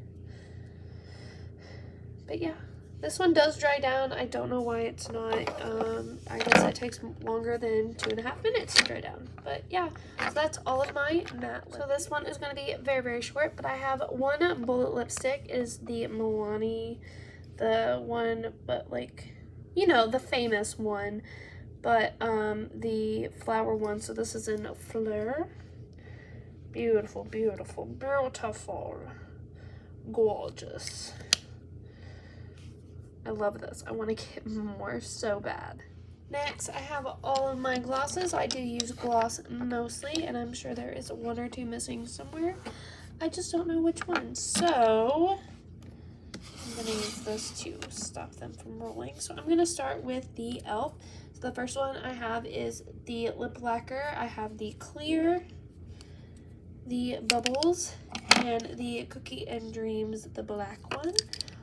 But yeah, this one does dry down. I don't know why it's not. I guess it takes longer than 2.5 minutes to dry down. But yeah, so that's all of my matte lip. So this one is going to be very, very short, but I have one bullet lipstick. It is the Milani, the one, but like, you know, the famous one, but the flower one. So this is in Fleur. Beautiful, beautiful, beautiful, gorgeous. I love this. I want to get more so bad. Next, I have all of my glosses. I do use gloss mostly, and I'm sure there is one or two missing somewhere. I just don't know which one. So I'm going to use this to stop them from rolling. So I'm going to start with the e.l.f. So the first one I have is the lip lacquer. I have the clear, the bubbles, and the Cookie and Dreams, the black one.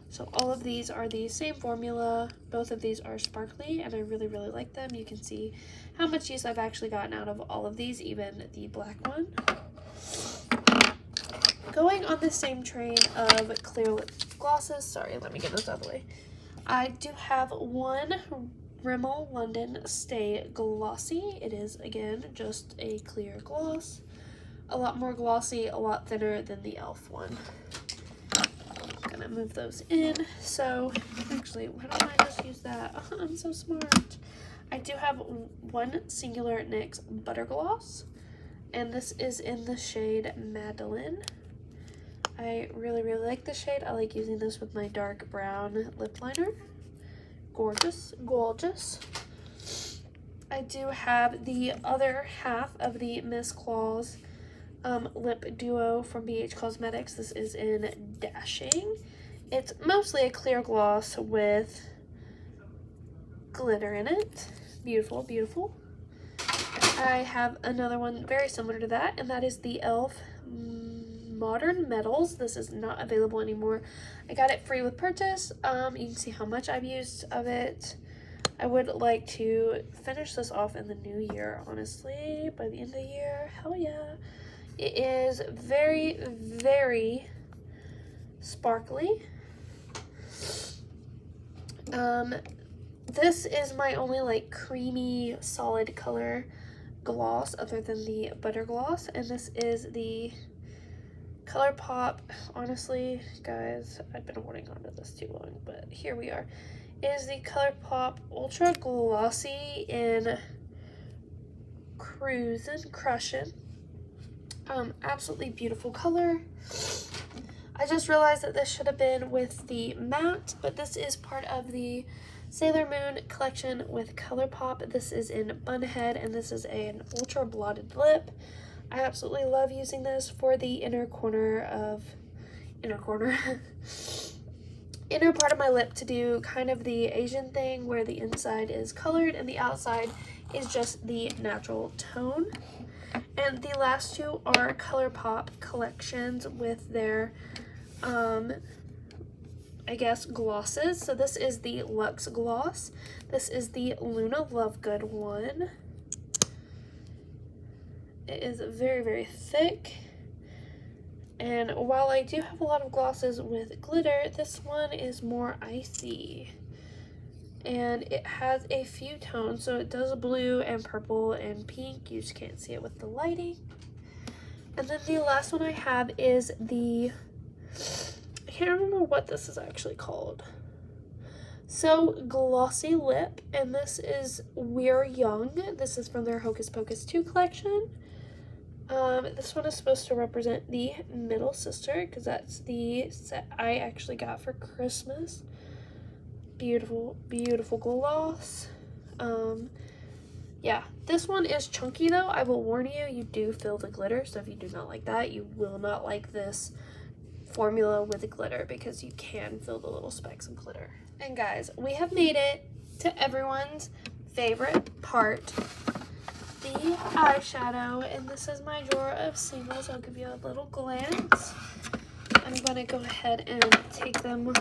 So all of these are the same formula. Both of these are sparkly, and I really, really like them. You can see how much use I've actually gotten out of all of these, even the black one. Going on the same train of clear lip glosses, sorry, let me get this out of the way. I do have one Rimmel London Stay Glossy. It is, again, just a clear gloss. A lot more glossy, a lot thinner than the e.l.f. one. I'm gonna move those in. So, actually, why don't I just use that? Oh, I'm so smart. I do have one singular NYX Butter Gloss, and this is in the shade Madeline. I really, really like the shade. I like using this with my dark brown lip liner. Gorgeous, gorgeous. I do have the other half of the Miss Claus lip duo from BH Cosmetics. This is in Dashing. It's mostly a clear gloss with glitter in it. Beautiful, beautiful. I have another one very similar to that, and that is the e.l.f. Modern Metals. This is not available anymore. I got it free with purchase. You can see how much I've used of it. I would like to finish this off in the new year, honestly, by the end of the year. Hell yeah. It is very, very sparkly. This is my only like creamy solid color gloss other than the Butter Gloss, and this is the ColourPop. Honestly, guys, I've been holding on to this too long, but here we are. It is the ColourPop Ultra Glossy in Cruisin' Crushin'. Absolutely beautiful color. I just realized that this should have been with the matte, but this is part of the Sailor Moon collection with ColourPop. This is in Bunhead, and this is an ultra blotted lip. I absolutely love using this for the inner part of my lip to do kind of the Asian thing where the inside is colored and the outside is just the natural tone. And the last two are ColourPop collections with their, I guess, glosses. So this is the Luxe Gloss. This is the Luna Lovegood one. It is very, very thick. And while I do have a lot of glosses with glitter, this one is more icy. And it has a few tones, so it does blue and purple and pink. You just can't see it with the lighting. And then the last one I have is the, I can't remember what this is actually called. So Glossy Lip, and this is We're Young. This is from their Hocus Pocus 2 collection. This one is supposed to represent the middle sister, because that's the set I actually got for Christmas. Beautiful, beautiful gloss. Yeah, this one is chunky though. I will warn you, you do feel the glitter, so if you do not like that, you will not like this formula with the glitter, because you can feel the little specks of glitter. And guys, we have made it to everyone's favorite part, the eyeshadow, and this is my drawer of singles. I'll give you a little glance. I'm gonna go ahead and take them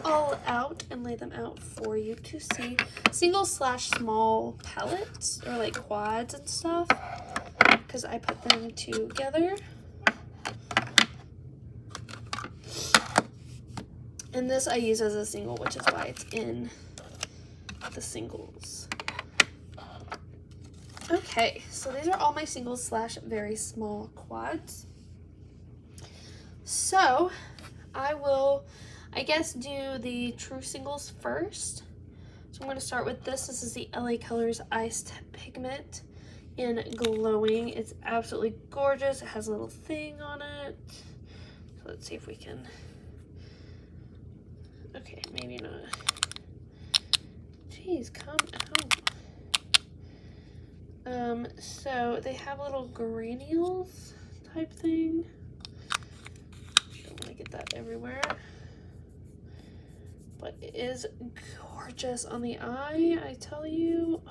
all out and lay them out for you to see. Single / small palettes, or like quads and stuff, because I put them together. And this I use as a single, which is why it's in the singles. Okay, so these are all my singles / very small quads. So I will, I guess, do the true singles first. So I'm going to start with this. This is the LA Colors Iced Pigment in Glowing. It's absolutely gorgeous. It has a little thing on it. So let's see if we can, okay, maybe not. Jeez, come out. So they have little granules type thing. Don't want to get that everywhere. But it is gorgeous on the eye, I tell you.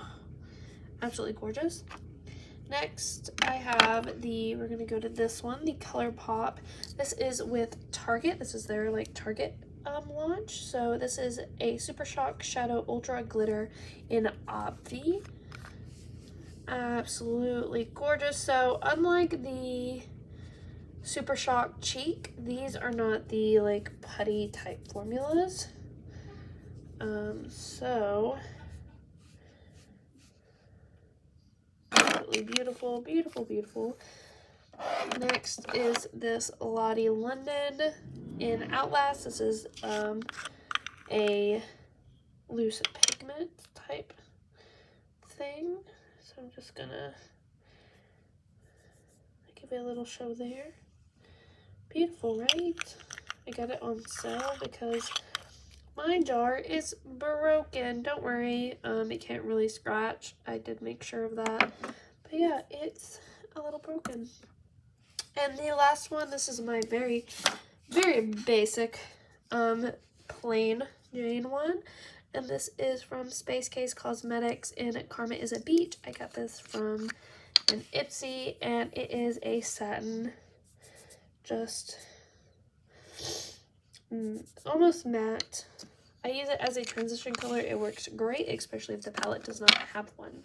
Absolutely gorgeous. Next, I have the, we're going to go to this one, the ColourPop. This is with Target. This is their, like, Target launch. So this is a Super Shock Shadow Ultra Glitter in Obvi. Absolutely gorgeous. So unlike the Super Shock Cheek, these are not the, like, putty type formulas. So absolutely beautiful, beautiful, beautiful. Next is this Lottie London in Outlast. This is a loose pigment type thing. So I'm just gonna give it a little show there. Beautiful, right? I got it on sale because my jar is broken. Don't worry, it can't really scratch. I did make sure of that. But yeah, it's a little broken. And the last one, this is my very, very basic, plain Jane one. And this is from Space Case Cosmetics in Karma is a Beach. I got this from an Ipsy, and it is a satin, just almost matte. I use it as a transition color. It works great, especially if the palette does not have one.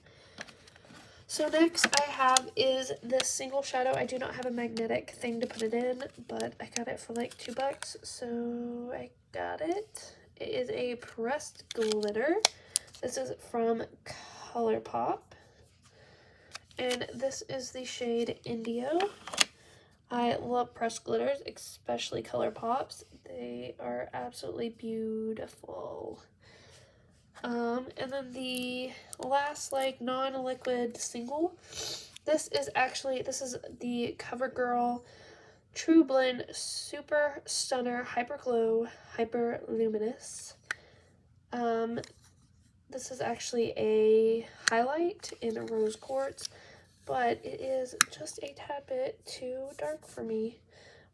So next I have is this single shadow. I do not have a magnetic thing to put it in, but I got it for like $2, so I got it. It is a pressed glitter. This is from ColourPop, and this is the shade Indio. I love pressed glitters, especially ColourPop's. They are absolutely beautiful. And then the last like non-liquid single, this is the CoverGirl True Blend Super Stunner Hyper Glow Hyper Luminous. This is actually a highlight in rose quartz, but it is just a tad bit too dark for me.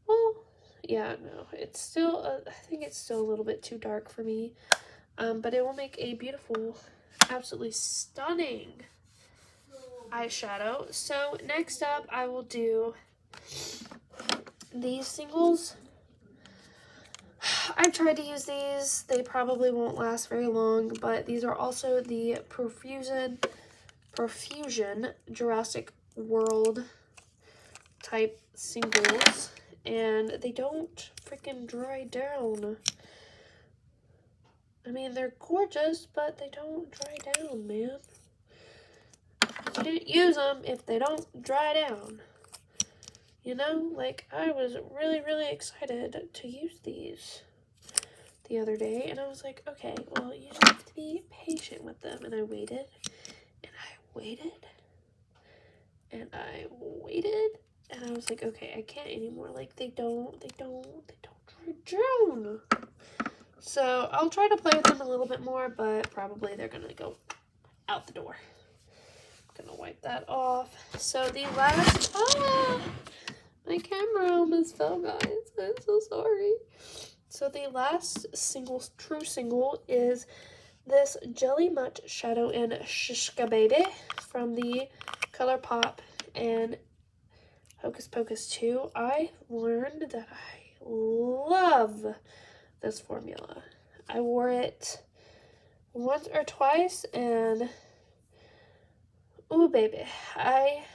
Well, yeah, no, it's still, I think it's still a little bit too dark for me. But it will make a beautiful, absolutely stunning eyeshadow. So next up, I will do these singles. I've tried to use these. They probably won't last very long, but these are also the Profusion Jurassic World type singles, and they don't freaking dry down. I mean, they're gorgeous, but they don't dry down, man. You didn't use them if they don't dry down. You know, like, I was really, really excited to use these the other day, and I was like, okay, well, you just have to be patient with them. And I waited, and I waited, and I waited, and I was like, okay, I can't anymore. Like, they don't dry down. So I'll try to play with them a little bit more, but probably they're gonna go out the door. I'm gonna wipe that off. So the last, my camera almost fell, guys. I'm so sorry. So the last true single is this Jelly Mutt Shadow in Shishka Baby from the ColourPop and Hocus Pocus 2. I learned that I love this formula. I wore it once or twice, and ooh, baby, I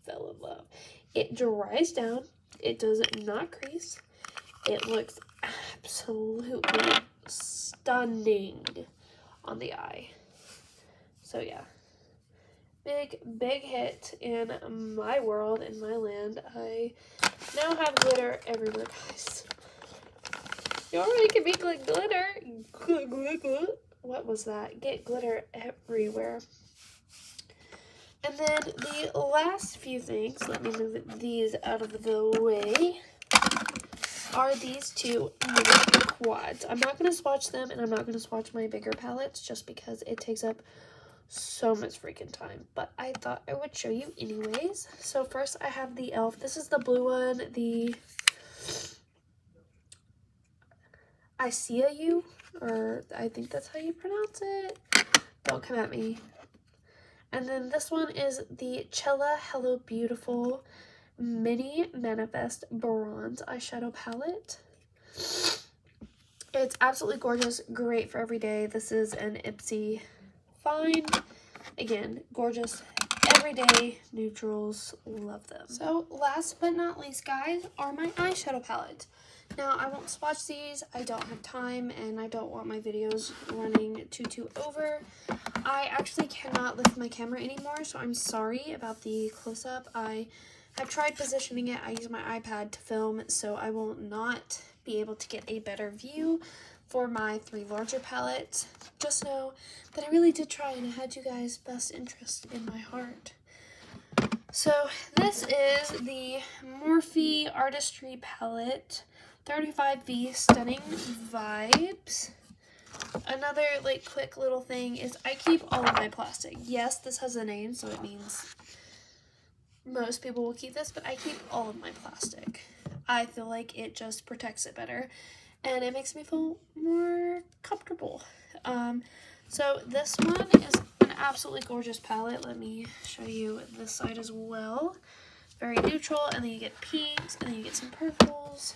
fell in love. It dries down. It does not crease. It looks absolutely stunning on the eye. So yeah, big hit in my world, in my land. I now have glitter everywhere, guys. You're making me glitter. What was that? Get glitter everywhere. And then the last few things, let me move these out of the way, are these two mini quads. I'm not going to swatch them, and I'm not going to swatch my bigger palettes just because it takes up so much freaking time. But I thought I would show you anyways. So first I have the e.l.f. This is the blue one, the I see you, or I think that's how you pronounce it. Don't come at me. And then this one is the Cella Hello Beautiful Mini Manifest Bronze Eyeshadow Palette. It's absolutely gorgeous, great for every day. This is an Ipsy find. Again, gorgeous, everyday neutrals, love them. So last but not least, guys, are my eyeshadow palettes. Now, I won't swatch these. I don't have time, and I don't want my videos running too over. I actually cannot lift my camera anymore, so I'm sorry about the close-up. I have tried positioning it. I use my iPad to film, so I will not be able to get a better view for my 3 larger palettes. Just know that I really did try, and I had you guys' best interest in my heart. So this is the Morphe Artistry Palette 35V Stunning Vibes. Another like quick little thing is I keep all of my plastic. Yes, this has a name, so it means most people will keep this, but I keep all of my plastic. I feel like it just protects it better, and it makes me feel more comfortable. So this one is an absolutely gorgeous palette. Let me show you this side as well. Very neutral, and then you get pinks, and then you get some purples.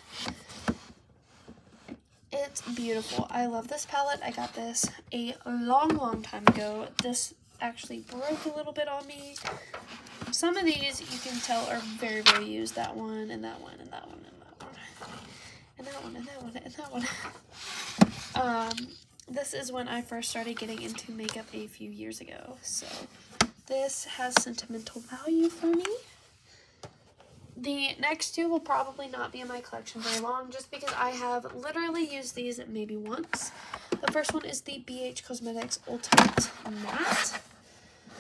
It's beautiful. I love this palette. I got this a long time ago. This actually broke a little bit on me. Some of these you can tell are very used. That one, and that one, and that one, and that one, and that one, and that one, and that one. This is when I first started getting into makeup a few years ago. So this has sentimental value for me. The next two will probably not be in my collection very long, just because I have literally used these maybe once. The first one is the BH Cosmetics Ultimate Matte.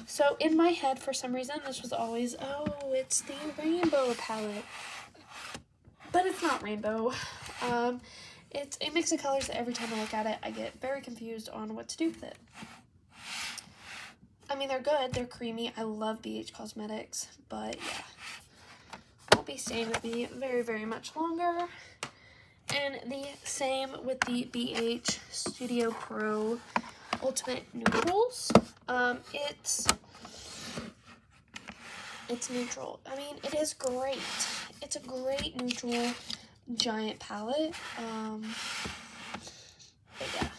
So in my head, for some reason, this was always, oh, it's the rainbow palette. But it's not rainbow. It's a mix of colors that every time I look at it, I get very confused on what to do with it. I mean, they're good. They're creamy. I love BH Cosmetics, but yeah. Won't be staying with me very much longer. And the same with the BH Studio Pro Ultimate Neutrals. It's neutral. I mean, it is great. It's a great neutral giant palette. But yeah.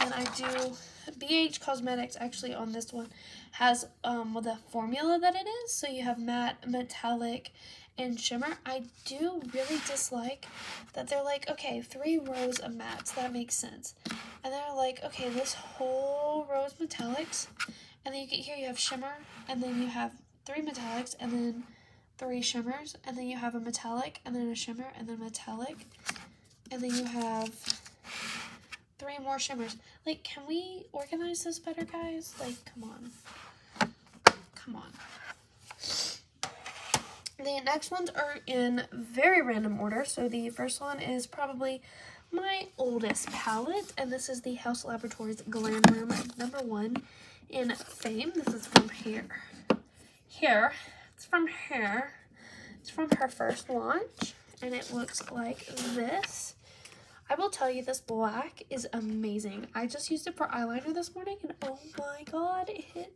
And I do BH Cosmetics actually on this one has the formula that it is. So you have matte, metallic, and shimmer. I do really dislike that they're like, okay, 3 rows of mattes, that makes sense. And they're like, okay, this whole row is metallics, and then you get here, you have shimmer, and then you have 3 metallics, and then 3 shimmers, and then you have a metallic, and then a shimmer, and then metallic, and then you have 3 more shimmers. Like, can we organize this better, guys? Like, come on. Come on. The next ones are in very random order. So the first one is probably my oldest palette, and this is the Haus Laboratories Glam Room #1 in Fame. This is from Here. It's from Hair. It's from her first launch, and it looks like this. I will tell you, this black is amazing. I just used it for eyeliner this morning, and oh my god, it hit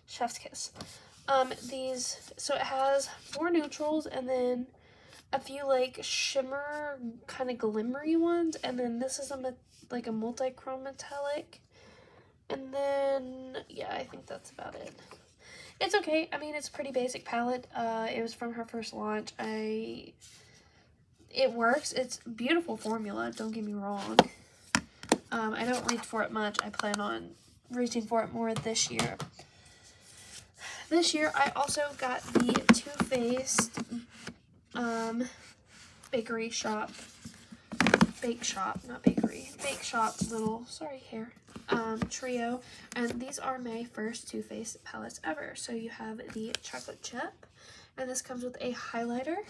chef's kiss. So it has 4 neutrals, and then a few like shimmer kind of glimmery ones, and then this is like a multi-chrome metallic, and then yeah, I think that's about it. It's okay. I mean, it's a pretty basic palette. It was from her first launch. It works. It's beautiful formula, don't get me wrong. I don't reach for it much. I plan on reaching for it more this year. This year, I also got the Too Faced Bake Shop little, sorry, hair, trio. And these are my first Too Faced palettes ever. So you have the chocolate chip, and this comes with a highlighter.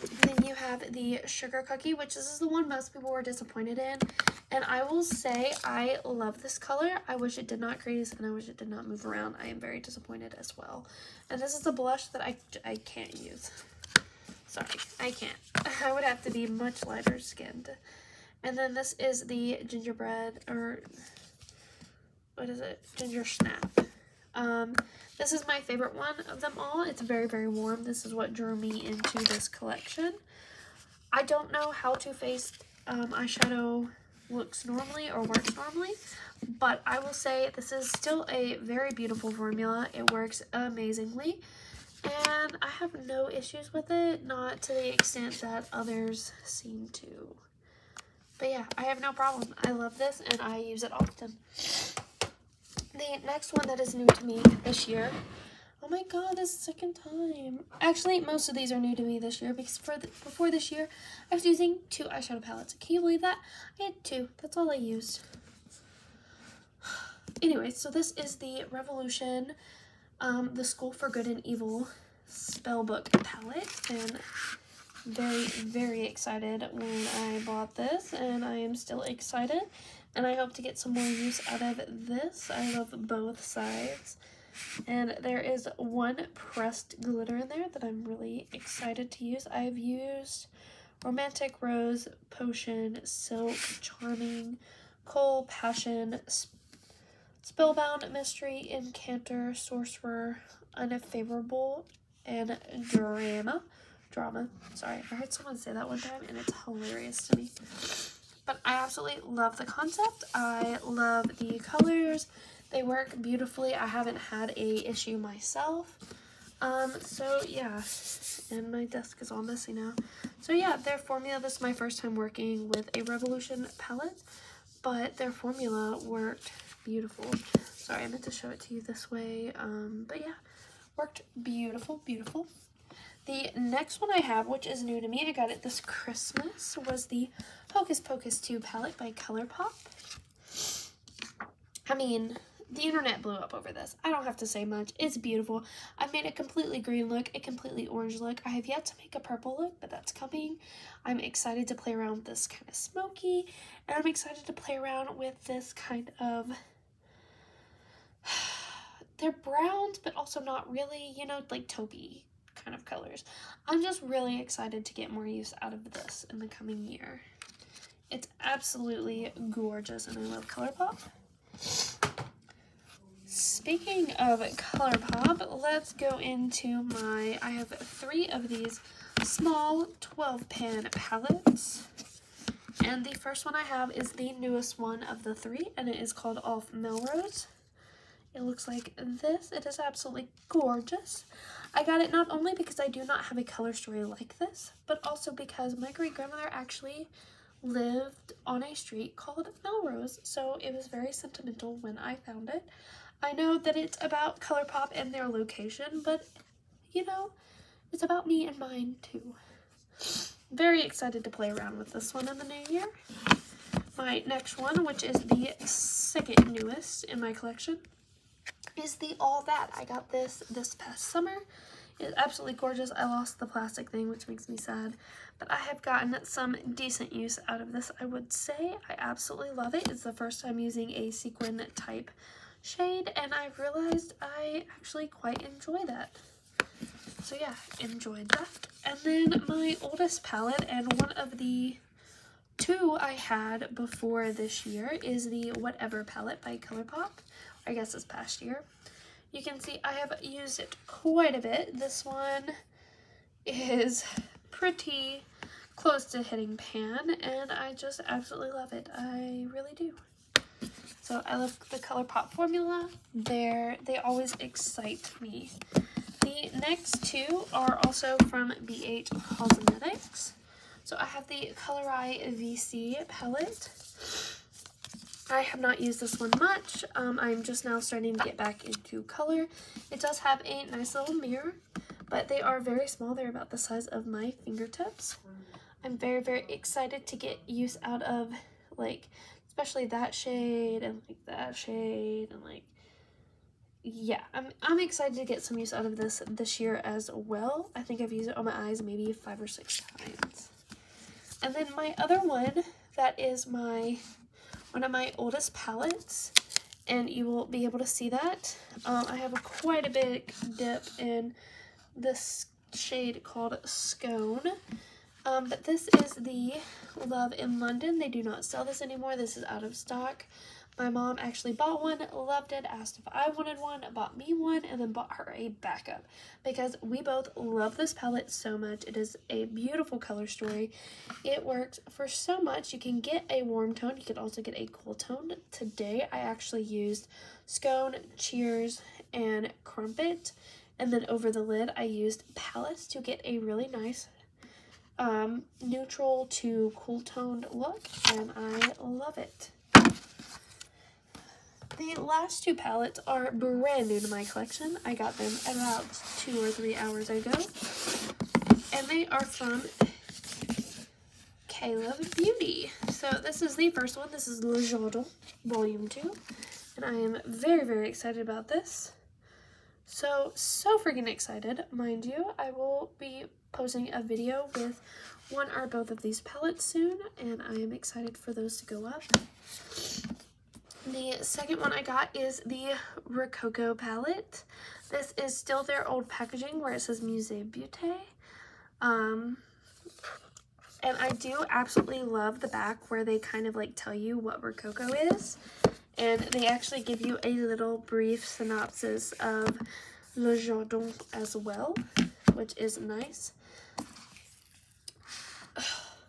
And then you have the sugar cookie, which this is the one most people were disappointed in. And I will say, I love this color. I wish it did not crease, and I wish it did not move around. I am very disappointed as well. And this is the blush that I can't use. Sorry, I can't. I would have to be much lighter skinned. And then this is the gingerbread, or what is it? Ginger Snap. This is my favorite one of them all. It's very warm. This is what drew me into this collection. I don't know how Too Faced eyeshadow looks normally or works normally, but I will say this is still a very beautiful formula. It works amazingly, and I have no issues with it, not to the extent that others seem to. But yeah, I have no problem. I love this and I use it often. The next one that is new to me this year. Oh my god, this is the second time. Actually, most of these are new to me this year because before this year, I was using 2 eyeshadow palettes. Can you believe that? I had 2. That's all I used. Anyway, so this is the Revolution, the School for Good and Evil Spellbook palette. And very, very excited when I bought this. And I am still excited. And I hope to get some more use out of this. I love both sides. And there is one pressed glitter in there that I'm really excited to use. I've used Romantic Rose, Potion, Silk, Charming, Coal, Passion, Spellbound, Mystery, Incanter, Sorcerer, Unfavorable, and Drama. Sorry, I heard someone say that one time and it's hilarious to me. But I absolutely love the concept. I love the colors. They work beautifully. I haven't had a issue myself. So yeah, and my desk is all messy now. So yeah, their formula, this is my first time working with a Revolution palette, but their formula worked beautiful. Sorry, I meant to show it to you this way. But yeah, worked beautiful, beautiful. The next one I have, which is new to me, I got it this Christmas, was the Hocus Pocus 2 palette by ColourPop. I mean, the internet blew up over this. I don't have to say much. It's beautiful. I've made a completely green look, a completely orange look. I have yet to make a purple look, but that's coming. I'm excited to play around with this kind of smoky, and I'm excited to play around with this kind of... They're browns, but also not really, you know, like taupey kind of colors. I'm just really excited to get more use out of this in the coming year. It's absolutely gorgeous, and I love ColourPop. Speaking of ColourPop, let's go into my, I have 3 of these small 12-pan palettes. And the first one I have is the newest one of the 3, and it is called Off Melrose. It looks like this. It is absolutely gorgeous. I got it not only because I do not have a color story like this, but also because my great-grandmother actually lived on a street called Melrose, so it was very sentimental when I found it. I know that it's about ColourPop and their location, but, you know, it's about me and mine, too. Very excited to play around with this one in the new year. My next one, which is the second newest in my collection, is the All That. I got this past summer. It's absolutely gorgeous. I lost the plastic thing, which makes me sad, but I have gotten some decent use out of this, I would say. I absolutely love it. It's the first time using a sequin type shade, and I've realized I actually quite enjoy that. So yeah, enjoyed that. And then my oldest palette, and one of the 2 I had before this year, is the Whatever palette by ColourPop. I guess this past year. You can see I have used it quite a bit. This one is pretty close to hitting pan, and I just absolutely love it. I really do. So I love the ColourPop formula. They always excite me. The next 2 are also from BH Cosmetics. So I have the Color Eye VC palette. I have not used this one much. I'm just now starting to get back into color. It does have a nice little mirror, but they are very small. They're about the size of my fingertips. I'm very, very excited to get use out of, like, especially that shade and like that shade and like, yeah, I'm excited to get some use out of this year as well. I think I've used it on my eyes maybe 5 or 6 times. And then my other one, that is one of my oldest palettes, and you will be able to see that. I have quite a big dip in this shade called Scone. But this is the Love in London. They do not sell this anymore. This is out of stock. My mom actually bought one, loved it, asked if I wanted one, bought me one, and then bought her a backup because we both love this palette so much. It is a beautiful color story. It works for so much. You can get a warm tone. You can also get a cool tone. Today, I actually used Scone, Cheers, and Crumpet. And then over the lid, I used Palace to get a really nice neutral to cool toned look, and I love it. The last two palettes are brand new to my collection. I got them about 2 or 3 hours ago, and they are from K-Love Beauty. So this is the first one. This is Le Jardin Volume 2, and I am very, very excited about this. So freaking excited. Mind you, I will be posting a video with one or both of these palettes soon, and I am excited for those to go up. The second one I got is the Rococo palette. This is still their old packaging where it says Musée Beauté. And I do absolutely love the back where they kind of like tell you what Rococo is. And they actually give you a little brief synopsis of Le Jardin as well, which is nice.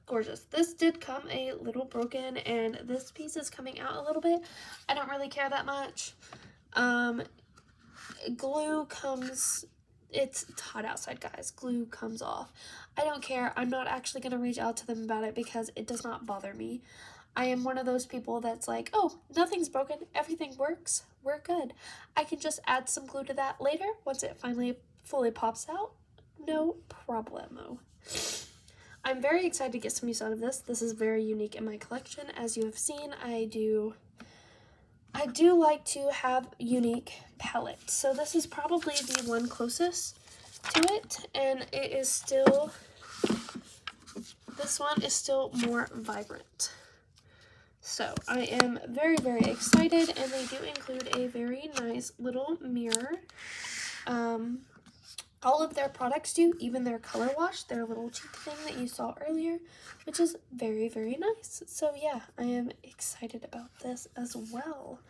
Gorgeous. This did come a little broken, and this piece is coming out a little bit. I don't really care that much. Glue comes, it's hot outside, guys. Glue comes off. I don't care. I'm not actually going to reach out to them about it because it does not bother me. I am one of those people that's like, oh, nothing's broken. Everything works. We're good. I can just add some glue to that later once it finally fully pops out. No problemo. I'm very excited to get some use out of this. This is very unique in my collection. As you have seen, I do like to have unique palettes. So this is probably the one closest to it, and it is still, this one is still more vibrant. So I am very, very excited, and they do include a very nice little mirror. All of their products do, even their color wash, their little cheek thing that you saw earlier, which is very, very nice. So yeah, I am excited about this as well.